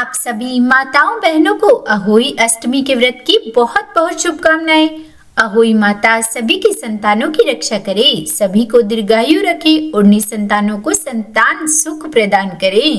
आप सभी माताओं बहनों को अहोई अष्टमी के व्रत की बहुत बहुत शुभकामनाएं। अहोई माता सभी की संतानों की रक्षा करे, सभी को दीर्घायु रखे और निसंतानों को संतान सुख प्रदान करे।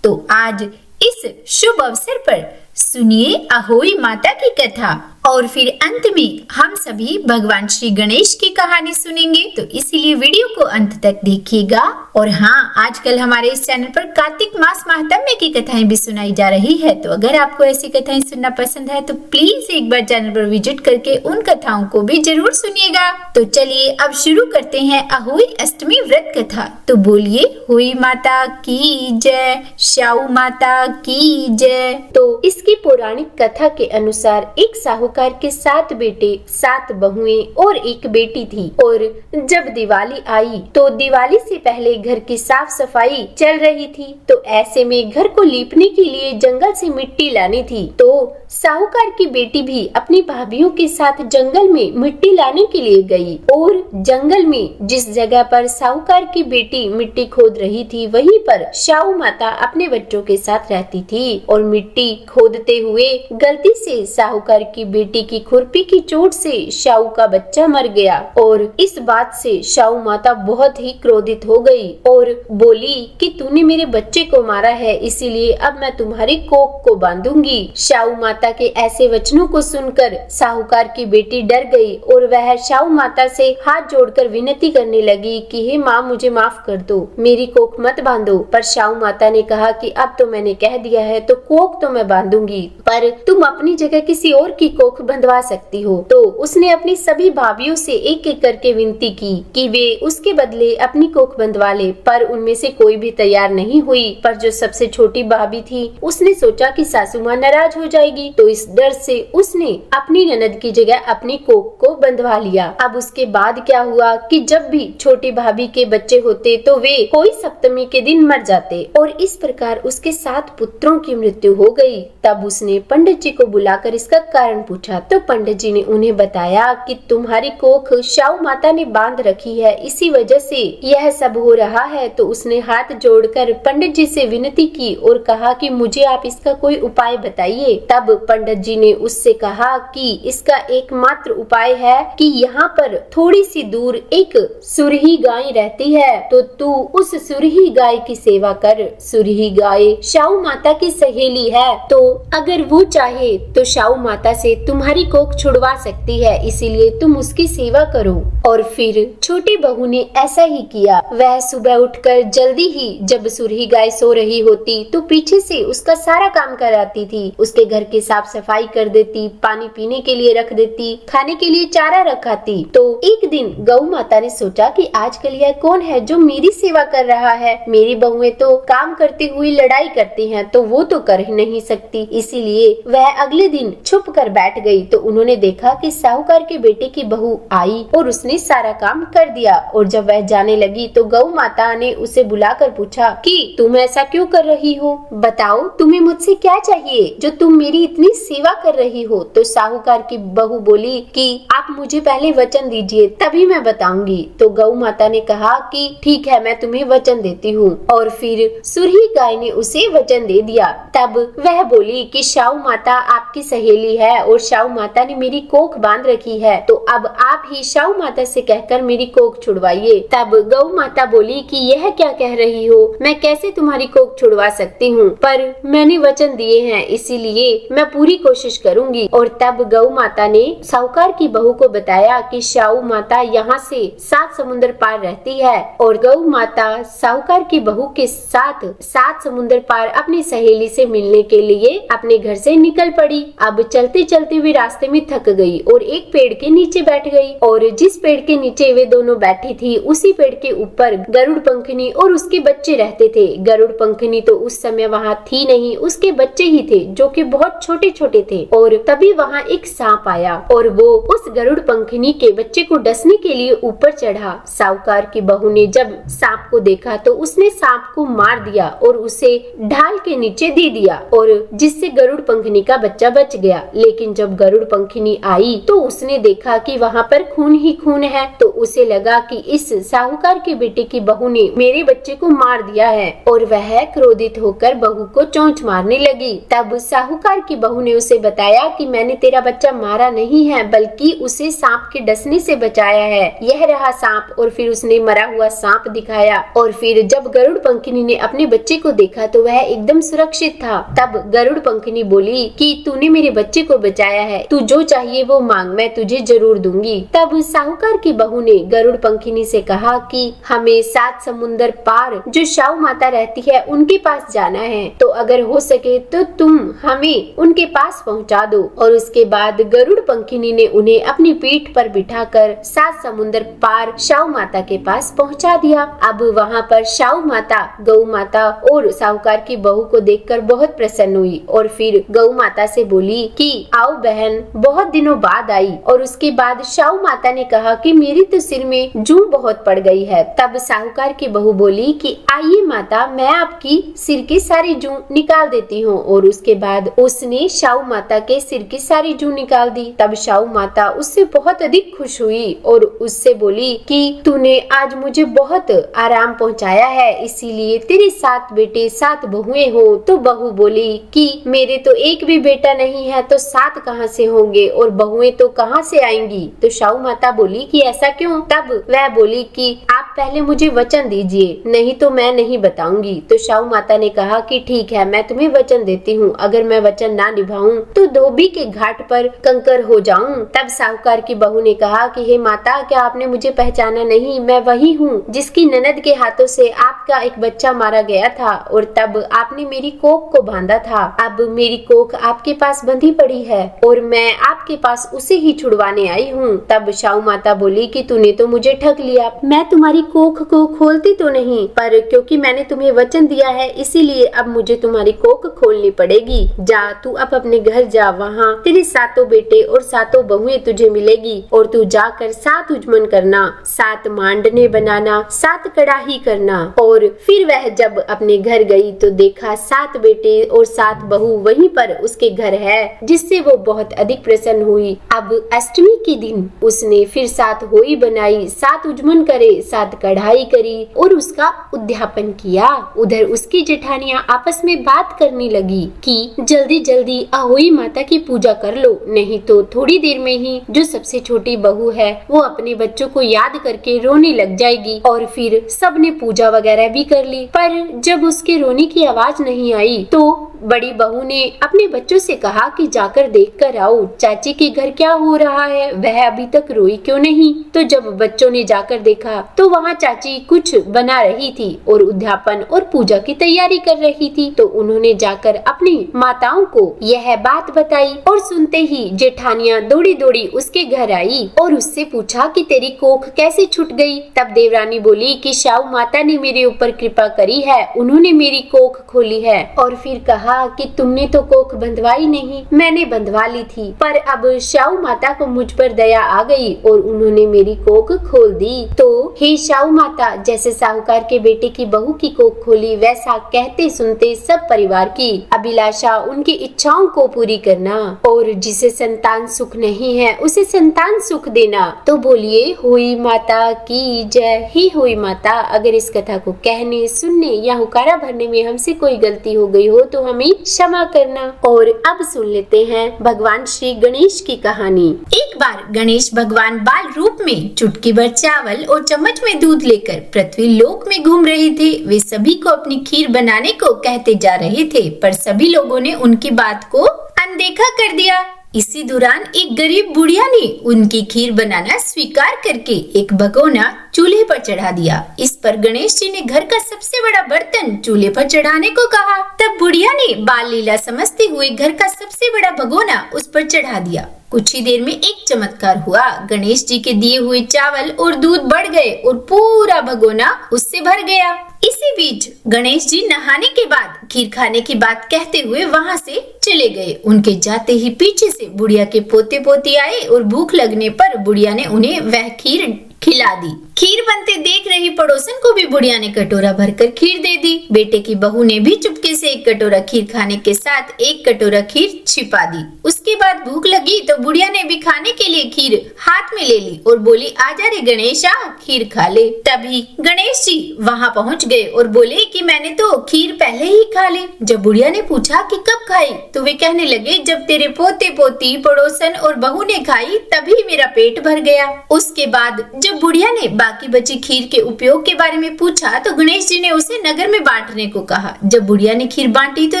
तो आज इस शुभ अवसर पर सुनिए अहोई माता की कथा और फिर अंत में हम सभी भगवान श्री गणेश की कहानी सुनेंगे। तो इसीलिए वीडियो को अंत तक देखिएगा। और हाँ, आजकल हमारे इस चैनल पर कार्तिक मास महात्म्य की कथाएं भी सुनाई जा रही है। तो अगर आपको ऐसी कथाएं सुनना पसंद है तो प्लीज एक बार चैनल पर विजिट करके उन कथाओं को भी जरूर सुनिएगा। तो चलिए अब शुरू करते हैं अहोई अष्टमी व्रत कथा। तो बोलिए होई माता की जय, श्याऊ माता की जय। तो इसकी पौराणिक कथा के अनुसार एक साहूकार के 7 बेटे, 7 बहुएं और एक बेटी थी। और जब दिवाली आई तो दिवाली से पहले घर की साफ सफाई चल रही थी। तो ऐसे में घर को लीपने के लिए जंगल से मिट्टी लानी थी। तो साहूकार की बेटी भी अपनी भाभीयों के साथ जंगल में मिट्टी लाने के लिए गई। और जंगल में जिस जगह पर साहूकार की बेटी मिट्टी खोद रही थी वहीं पर श्याऊ माता अपने बच्चों के साथ रहती थी। और मिट्टी खोदते हुए गलती से साहूकार की बेटी की खुरपी की चोट से श्याऊ का बच्चा मर गया। और इस बात से श्याऊ माता बहुत ही क्रोधित हो गई और बोली कि तूने मेरे बच्चे को मारा है, इसीलिए अब मैं तुम्हारी कोख को बांधूंगी। श्याऊ माता के ऐसे वचनों को सुनकर साहूकार की बेटी डर गई और वह श्याऊ माता से हाथ जोड़कर विनती करने लगी कि हे माँ, मुझे माफ कर दो, मेरी कोख मत बांधो। पर श्याऊ माता ने कहा कि अब तो मैंने कह दिया है तो कोख तो मैं बांधूंगी, पर तुम अपनी जगह किसी और की कोख बंधवा सकती हो। तो उसने अपनी सभी भाभीयों से एक एक करके विनती की कि वे उसके बदले अपनी कोख बंधवा ले, पर उनमें से कोई भी तैयार नहीं हुई। पर जो सबसे छोटी भाभी थी उसने सोचा कि सासू माँ नाराज हो जाएगी, तो इस डर से उसने अपनी ननद की जगह अपनी कोख को बंधवा लिया। अब उसके बाद क्या हुआ कि जब भी छोटी भाभी के बच्चे होते तो वे कोई सप्तमी के दिन मर जाते और इस प्रकार उसके 7 पुत्रों की मृत्यु हो गई। तब उसने पंडित जी को बुलाकर इसका कारण पूछा। तो पंडित जी ने उन्हें बताया कि तुम्हारी कोख श्याऊ माता ने बांध रखी है, इसी वजह से यह सब हो रहा है। तो उसने हाथ जोड़कर पंडित जी से विनती की और कहा कि मुझे आप इसका कोई उपाय बताइए। तब पंडित जी ने उससे कहा कि इसका एकमात्र उपाय है कि यहाँ पर थोड़ी सी दूर एक सुरही गाय रहती है, तो तू उस सुरही गाय की सेवा कर। सुरही गाय श्याऊ माता की सहेली है, तो अगर वो चाहे तो श्याऊ माता से तुम्हारी कोख छुड़वा सकती है, इसीलिए तुम उसकी सेवा करो। और फिर छोटी बहू ने ऐसा ही किया। वह सुबह उठकर जल्दी ही जब सुरही गाय सो रही होती तो पीछे से उसका सारा काम कराती थी। उसके घर की साफ सफाई कर देती, पानी पीने के लिए रख देती, खाने के लिए चारा रखाती। तो एक दिन गौ माता ने सोचा कि आजकल यह कौन है जो मेरी सेवा कर रहा है। मेरी बहुएं तो काम करती हुई लड़ाई करती हैं, तो वो तो कर ही नहीं सकती। इसीलिए वह अगले दिन छुप कर बैठ गई। तो उन्होंने देखा कि साहूकार के बेटे की बहू आई और उसने सारा काम कर दिया। और जब वह जाने लगी तो गौ माता ने उसे बुलाकर पूछा कि तुम ऐसा क्यों कर रही हो, बताओ तुम्हें मुझसे क्या चाहिए जो तुम मेरी इतनी सेवा कर रही हो। तो साहूकार की बहू बोली कि आप मुझे पहले वचन दीजिए तभी मैं बताऊंगी। तो गौ माता ने कहा कि ठीक है, मैं तुम्हें वचन देती हूँ। और फिर सुरही गाय ने उसे वचन दे दिया। तब वह बोली कि श्याऊ माता आपकी सहेली है और श्याऊ माता ने मेरी कोख बांध रखी है, तो अब आप ही श्याऊ माता से कहकर मेरी कोख छुड़वाइए। तब गौ माता बोली कि यह क्या कह रही हो, मैं कैसे तुम्हारी कोख छुड़वा सकती हूँ, पर मैंने वचन दिए हैं इसीलिए मैं पूरी कोशिश करूंगी। और तब गौ माता ने साहूकार की बहू को बताया कि श्याऊ माता यहाँ से 7 समुद्र पार रहती है। और गौ माता साहूकार की बहू के साथ 7 समुद्र पार अपनी सहेली से मिलने के लिए अपने घर से निकल पड़ी। अब चलते चलते वे रास्ते में थक गई और एक पेड़ के नीचे बैठ गई। और जिस पेड़ के नीचे वे दोनों बैठी थी उसी पेड़ के ऊपर गरुड़ पंखनी और उसके बच्चे रहते थे। गरुड़ पंखनी तो उस समय वहाँ थी नहीं, उसके बच्चे ही थे जो कि बहुत छोटे छोटे थे। और तभी वहाँ एक सांप आया और वो उस गरुड़ पंखनी के बच्चे को डसने के लिए ऊपर चढ़ा। साहूकार की बहू ने जब सांप को देखा तो उसने सांप को मार दिया और उसे ढाल के नीचे दे दिया, और जिससे गरुड़ पंखनी का बच्चा बच गया। लेकिन जब जब गरुड़ पंखिनी आई तो उसने देखा कि वहाँ पर खून ही खून है। तो उसे लगा कि इस साहूकार के बेटे की बहू ने मेरे बच्चे को मार दिया है और वह क्रोधित होकर बहू को चोंच मारने लगी। तब साहूकार की बहू ने उसे बताया कि मैंने तेरा बच्चा मारा नहीं है, बल्कि उसे सांप के डसने से बचाया है। यह रहा सांप। और फिर उसने मरा हुआ सांप दिखाया। और फिर जब गरुड़ पंखिनी ने अपने बच्चे को देखा तो वह एकदम सुरक्षित था। तब गरुड़ पंखिनी बोली कि तूने मेरे बच्चे को बचाया है, तू जो चाहिए वो मांग, मैं तुझे जरूर दूंगी। तब साहूकार की बहू ने गरुड़ पंखिनी से कहा कि हमें 7 समुंदर पार जो शाहू माता रहती है उनके पास जाना है, तो अगर हो सके तो तुम हमें उनके पास पहुंचा दो। और उसके बाद गरुड़ पंखिनी ने उन्हें अपनी पीठ पर बिठाकर 7 समुंदर पार शाहू माता के पास पहुंचा दिया। अब वहाँ पर शाहू माता गौ माता और साहूकार की बहू को देखकर बहुत प्रसन्न हुई और फिर गौ माता से बोली कि आओ बहन, बहुत दिनों बाद आई। और उसके बाद शाहू माता ने कहा कि मेरी तो सिर में जूं बहुत पड़ गई है। तब साहूकार की बहू बोली कि आइए माता, मैं आपकी सिर की सारी जूं निकाल देती हूँ। और उसके बाद उसने शाहू माता के सिर की सारी जूं निकाल दी। तब शाहू माता उससे बहुत अधिक खुश हुई और उससे बोली कि तूने आज मुझे बहुत आराम पहुँचाया है, इसीलिए तेरे 7 बेटे 7 बहुएं हो। तो बहू बोली कि मेरे तो एक भी बेटा नहीं है, तो 7 कहाँ से होंगे और बहुएं तो कहाँ से आएंगी। तो शाहू माता बोली कि ऐसा क्यों। तब वह बोली कि आप पहले मुझे वचन दीजिए, नहीं तो मैं नहीं बताऊंगी। तो शाहू माता ने कहा कि ठीक है, मैं तुम्हें वचन देती हूँ, अगर मैं वचन ना निभाऊं तो धोबी के घाट पर कंकर हो जाऊं। तब साहूकार की बहू ने कहा कि हे माता, क्या आपने मुझे पहचाना नहीं? मैं वही हूँ जिसकी ननद के हाथों से आपका एक बच्चा मारा गया था और तब आपने मेरी कोख को बांधा था। अब मेरी कोख आपके पास बंधी पड़ी है और मैं आपके पास उसे ही छुड़वाने आई हूँ। तब शाहू माता बोली कि तूने तो मुझे ठग लिया, मैं तुम्हारी कोख को खोलती तो नहीं, पर क्योंकि मैंने तुम्हें वचन दिया है इसीलिए अब मुझे तुम्हारी कोख खोलनी पड़ेगी। जा, तू अब अपने घर जा, वहाँ तेरे 7 बेटे और 7 बहुएं तुझे मिलेगी और तू जाकर 7 उजमन करना, 7 मांडने बनाना, 7 कड़ाही करना। और फिर वह जब अपने घर गई तो देखा 7 बेटे और 7 बहू वहीं पर उसके घर है, जिससे वो बहुत अधिक प्रसन्न हुई। अब अष्टमी के दिन उसने फिर 7 होई बनाई, 7 उजमन करे, 7 कढ़ाई करी और उसका उद्यापन किया। उधर उसकी जेठानियां आपस में बात करने लगी कि जल्दी जल्दी अहोई माता की पूजा कर लो, नहीं तो थोड़ी देर में ही जो सबसे छोटी बहू है वो अपने बच्चों को याद करके रोने लग जाएगी। और फिर सबने पूजा वगैरह भी कर ली, पर जब उसके रोने की आवाज नहीं आई तो बड़ी बहू ने अपने बच्चों से कहा कि जाकर देख कर आओ, चाची के घर क्या हो रहा है, वह अभी तक रोई क्यों नहीं। तो जब बच्चों ने जाकर देखा तो वहाँ चाची कुछ बना रही थी और उद्यापन और पूजा की तैयारी कर रही थी। तो उन्होंने जाकर अपनी माताओं को यह बात बताई और सुनते ही जेठानियां दौड़ी दौड़ी उसके घर आई और उससे पूछा कि तेरी कोख कैसे छूट गई। तब देवरानी बोली कि शाहू माता ने मेरे ऊपर कृपा करी है, उन्होंने मेरी कोख खोली है। और फिर कहा कि तुमने तो कोख बंधवाई नहीं, मैंने बंधवा ली थी, पर अब शाहू माता को मुझ पर दया आ गई और उन्होंने मेरी कोख खोल दी। तो हे शाहू माता, जैसे साहूकार के बेटे की बहू की कोख खोली, वैसा कहते सुनते सब परिवार की अभिलाषा, उनकी इच्छाओं को पूरी करना और जिसे संतान सुख नहीं है उसे संतान सुख देना। तो बोलिए हुई माता की जय। ही हुई माता। अगर इस कथा को कहने, सुनने या हुकारा भरने में हमसे कोई गलती हो गई हो तो हमें क्षमा करना। और अब सुन लेते हैं भगवान श्री गणेश की कहानी। एक बार गणेश भगवान बाल रूप में चुटकी भर चावल और चम्मच में दूध लेकर पृथ्वी लोक में घूम रहे थे। वे सभी को अपनी खीर बनाने को कहते जा रहे थे, पर सभी लोगों ने उनकी बात को अनदेखा कर दिया। इसी दौरान एक गरीब बुढ़िया ने उनकी खीर बनाना स्वीकार करके एक भगोना चूल्हे पर चढ़ा दिया। इस पर गणेश जी ने घर का सबसे बड़ा बर्तन चूल्हे पर चढ़ाने को कहा। तब बुढ़िया ने बाल लीला समझते हुए घर का सबसे बड़ा भगोना उस पर चढ़ा दिया। कुछ ही देर में एक चमत्कार हुआ। गणेश जी के दिए हुए चावल और दूध बढ़ गए और पूरा भगोना उससे भर गया। इसी बीच गणेश जी नहाने के बाद खीर खाने की बात कहते हुए वहां से चले गए। उनके जाते ही पीछे से बुढ़िया के पोते पोती आए और भूख लगने पर बुढ़िया ने उन्हें वह खीर खिला दी। खीर बनते देख रही पड़ोसन को भी बुढ़िया ने कटोरा भरकर खीर दे दी। बेटे की बहू ने भी चुपके से एक कटोरा खीर खाने के साथ एक कटोरा खीर छिपा दी। उसके बाद भूख लगी तो बुढ़िया ने भी खाने के लिए खीर हाथ में ले ली और बोली, आजा रे गणेश, आ खीर खा ले। तभी गणेश जी वहाँ पहुँच गए और बोले कि मैंने तो खीर पहले ही खा ली। जब बुढ़िया ने पूछा कि कब खाई तो वे कहने लगे, जब तेरे पोते पोती पड़ोसन और बहू ने खाई तभी मेरा पेट भर गया। उसके बाद जब बुढ़िया ने बाकी बची खीर के उपयोग के बारे में पूछा तो गणेश जी ने उसे नगर में बांटने को कहा। जब बुढ़िया ने खीर बांटी तो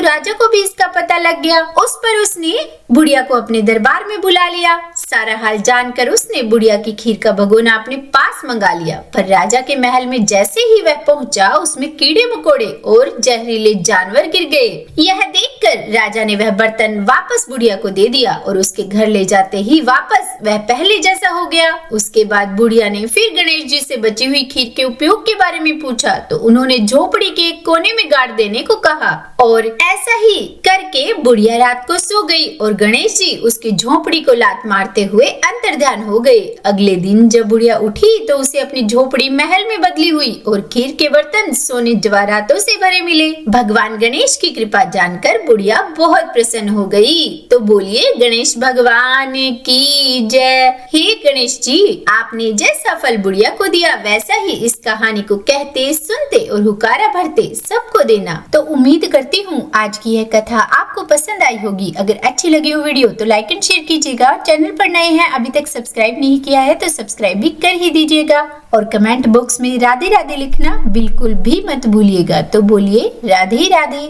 राजा को भी इसका पता लग गया। उस पर उसने बुढ़िया को अपने दरबार में बुला लिया। सारा हाल जानकर उसने बुढ़िया की खीर का भगोना अपने पास मंगा लिया। पर राजा के महल में जैसे ही वह पहुंचा उसमें कीड़े मकोड़े और जहरीले जानवर गिर गए। यह देखकर राजा ने वह बर्तन वापस बुढ़िया को दे दिया और उसके घर ले जाते ही वापस वह पहले जैसा हो गया। उसके बाद बुढ़िया ने फिर गणेश जी से बची हुई खीर के उपयोग के बारे में पूछा तो उन्होंने झोपड़ी के एक कोने में गाड़ देने को कहा और ऐसा ही करके बुढ़िया रात को सो गई और गणेश जी उसकी झोपड़ी को लात मारते हुए अंतर्ध्यान हो गए। अगले दिन जब बुढ़िया उठी तो उसे अपनी झोपड़ी महल में बदली हुई और खीर के बर्तन सोने जवाहरातों से भरे मिले। भगवान गणेश की कृपा जानकर बुढ़िया बहुत प्रसन्न हो गई। तो बोलिए गणेश भगवान की जय। हे गणेश जी, आपने जैसा फल बुढ़िया को दिया वैसा ही इस कहानी को कहते, सुनते और हुकारा भरते सबको देना। तो उम्मीद करती हूँ आज की यह कथा आपको पसंद आई होगी। अगर अच्छी लगी हो वीडियो तो लाइक एंड शेयर कीजिएगा। चैनल पर नए हैं अभी तक सब्सक्राइब नहीं किया है तो सब्सक्राइब भी कर ही दीजिएगा और कमेंट बॉक्स में राधे राधे लिखना बिल्कुल भी मत भूलिएगा। तो बोलिए राधे राधे।